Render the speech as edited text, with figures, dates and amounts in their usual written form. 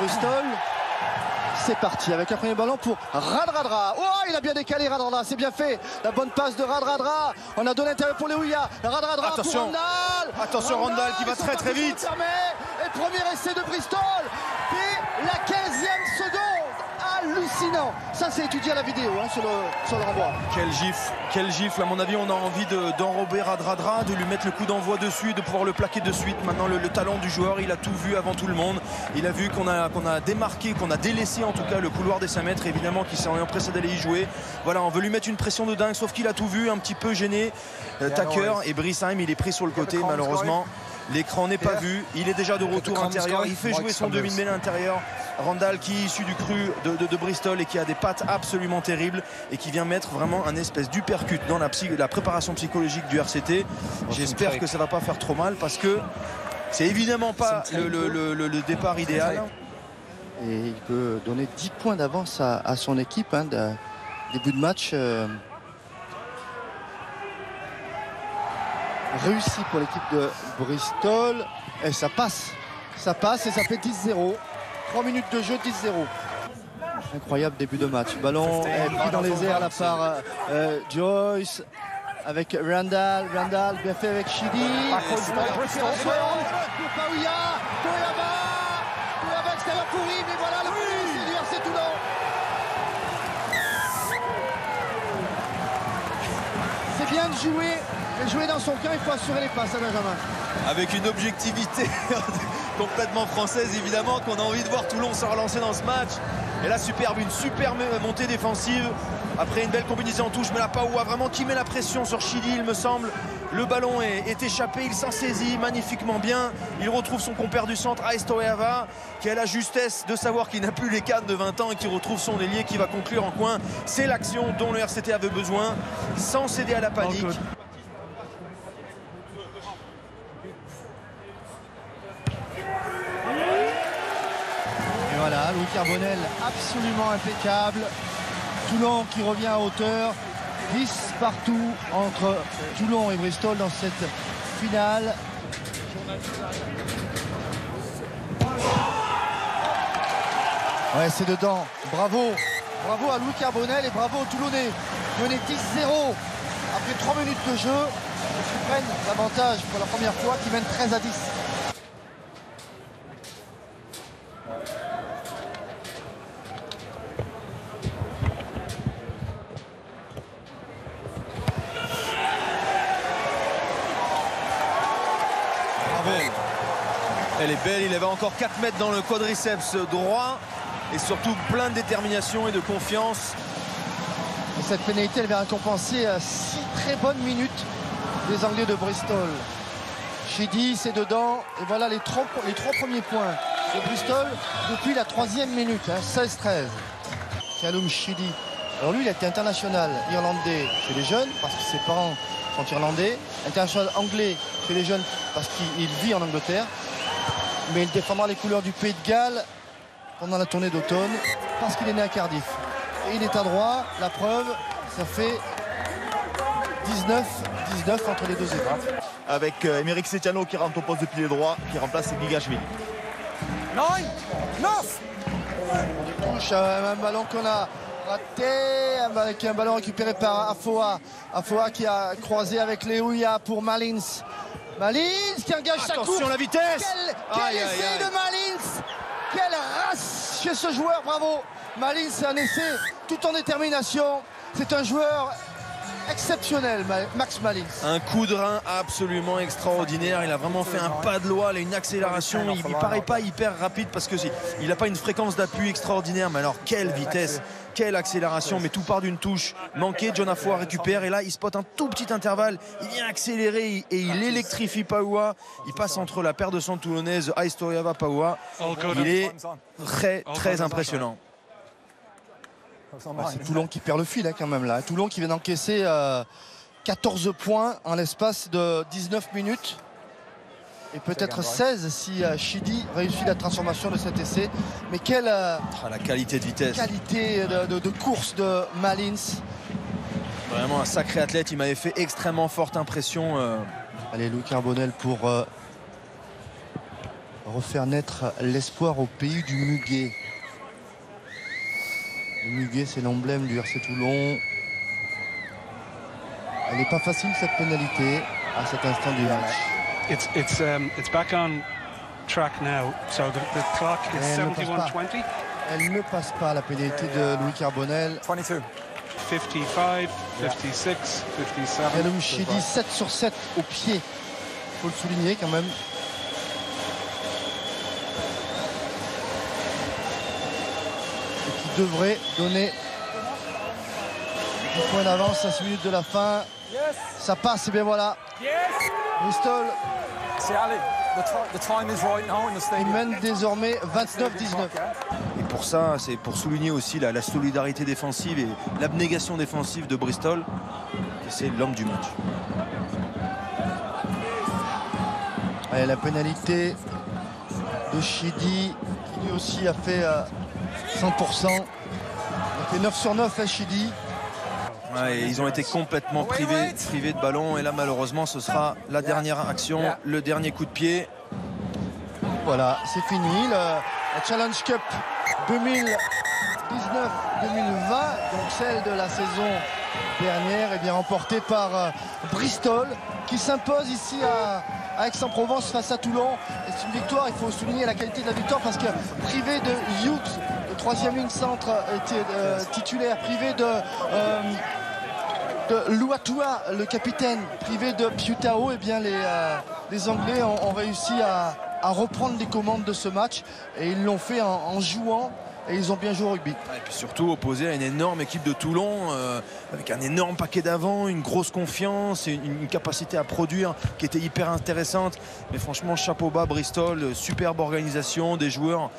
Bristol. C'est parti avec un premier ballon pour Radradra. Oh, il a bien décalé Radradra, c'est bien fait. La bonne passe de Radradra. On a donné l'intérieur pour Léouya. Radradra attention. pour Randall. Attention Randall qui va très vite. Et premier essai de Bristol. Et la 15e seconde. Hallucinant. Ça c'est étudié à la vidéo hein, sur le renvoi. Quel gifle. À mon avis on a envie d'enrober Radradra, de lui mettre le coup d'envoi dessus, de pouvoir le plaquer de suite. Maintenant le talent du joueur, il a tout vu avant tout le monde. Il a vu qu'on a démarqué, qu'on a délaissé en tout cas le couloir des 5 mètres, évidemment qu'il s'est empressé d'aller y jouer. Voilà, on veut lui mettre une pression de dingue, sauf qu'il a tout vu, un petit peu gêné. Tucker et Brisheim, il est pris sur le côté malheureusement. L'écran n'est pas vu, il est déjà de retour intérieur, il fait jouer son demi-mêlée intérieur. Randall qui est issu du cru de Bristol et qui a des pattes absolument terribles et qui vient mettre vraiment un espèce d'uppercut dans la préparation psychologique du RCT. J'espère que ça va pas faire trop mal parce que c'est évidemment pas le départ idéal. Et il peut donner 10 points d'avance à son équipe hein, début de match. Réussi pour l'équipe de Bristol et ça passe et ça fait 10-0. 3 minutes de jeu, 10-0. Incroyable début de match. Ballon est pris dans les airs là par Joyce avec Randall bien fait avec Chidi. Toyama extérieur pour Yves et voilà le premier du RC Toulon. C'est bien de jouer. Mais jouer dans son camp, il faut assurer les passes à Benjamin. Avec une objectivité complètement française évidemment, qu'on a envie de voir Toulon se relancer dans ce match. Et là une superbe montée défensive après une belle combinaison en touche. Mais là Paoua vraiment qui met la pression sur Chili il me semble. Le ballon est échappé, il s'en saisit magnifiquement bien. Il retrouve son compère du centre, Aistoyava, qui a la justesse de savoir qu'il n'a plus les cannes de 20 ans et qui retrouve son ailier qui va conclure en coin. C'est l'action dont le RCT avait besoin, sans céder à la panique. Et voilà, Louis Carbonel absolument impeccable. Toulon qui revient à hauteur. 10 partout entre Toulon et Bristol dans cette finale. Ouais, c'est dedans. Bravo à Louis Carbonel et bravo aux Toulonnais. Mené 10-0 après 3 minutes de jeu. Ils prennent l'avantage pour la première fois, qui mènent 13-10. Elle est belle, il avait encore 4 mètres dans le quadriceps droit et surtout plein de détermination et de confiance. Et cette pénalité, elle va récompenser 6 très bonnes minutes des Anglais de Bristol. Chidi, c'est dedans. Et voilà les 3 premiers points de Bristol depuis la 3e minute, hein, 16-13. Callum Chidi. Alors lui, il a été international irlandais chez les jeunes parce que ses parents sont irlandais. International anglais chez les jeunes parce qu'il vit en Angleterre. Mais il défendra les couleurs du Pays de Galles pendant la tournée d'automne parce qu'il est né à Cardiff. Et il est à droit, la preuve, ça fait 19 entre les deux équipes. Avec Émeric Setiano qui rentre au poste de pilier droit, qui remplace Gigashvili. Touche un ballon qu'on a raté, avec un ballon récupéré par Afoa. Afoa qui a croisé avec Léouya pour Malins. Malins qui engage sa course. Attention la vitesse. Quel essai de Malins. Quelle race chez ce joueur, bravo. Malins, c'est un essai tout en détermination. C'est un joueur exceptionnel, Max Malins. Un coup de rein absolument extraordinaire. Il a vraiment fait un pas de loi, une accélération. Il ne paraît pas hyper rapide parce qu'il n'a pas une fréquence d'appui extraordinaire. Mais alors, quelle vitesse, quelle accélération. Mais tout part d'une touche manquée. John Afoa récupère et là, il spot un tout petit intervalle. Il vient accélérer et il électrifie Paoua. Il passe entre la paire de centre toulonnaise Aistoyava Paoua. Il est très impressionnant. C'est Toulon qui perd le fil hein, quand même là. Toulon qui vient d'encaisser 14 points en l'espace de 19 minutes. Et peut-être 16 si Chidi réussit la transformation de cet essai. Mais quelle la qualité de vitesse. Qualité de course de Malins. Vraiment un sacré athlète. Il m'avait fait extrêmement forte impression. Allez, Louis Carbonel pour refaire naître l'espoir au pays du muguet. Le muguet, c'est l'emblème du RC Toulon. Elle n'est pas facile cette pénalité à cet instant du match. It's back on track now. So the clock is 71-20. Elle ne passe pas la pénalité de Louis Carbonel. 22. 55, 56, 57. Kaloum Chidi 7 sur 7 au pied. Il faut le souligner quand même. Et qui devrait donner 10 points d'avance à 6 minutes de la fin. Ça passe et bien voilà. Bristol. Il mène désormais 29-19. Et pour ça, c'est pour souligner aussi la solidarité défensive et l'abnégation défensive de Bristol. Et c'est l'homme du match. Allez, la pénalité de Chidi, qui lui aussi a fait 100%. Il a fait 9 sur 9 à Chidi. Ouais, ils ont été complètement privés de ballon. Et là, malheureusement, ce sera la dernière action, le dernier coup de pied. Voilà, c'est fini. La Challenge Cup 2019-2020, donc celle de la saison dernière, est bien remportée par Bristol, qui s'impose ici à Aix-en-Provence face à Toulon. Et c'est une victoire, il faut souligner la qualité de la victoire, parce que privé de Hughes, le troisième ligne centre titulaire, privé de Luatua, le capitaine, privé de Piutao, et bien les Anglais ont réussi à reprendre les commandes de ce match, et ils l'ont fait en jouant, et ils ont bien joué au rugby. Et puis surtout opposé à une énorme équipe de Toulon, avec un énorme paquet d'avant, une grosse confiance et une capacité à produire qui était hyper intéressante. Mais franchement, chapeau bas Bristol, superbe organisation, des joueurs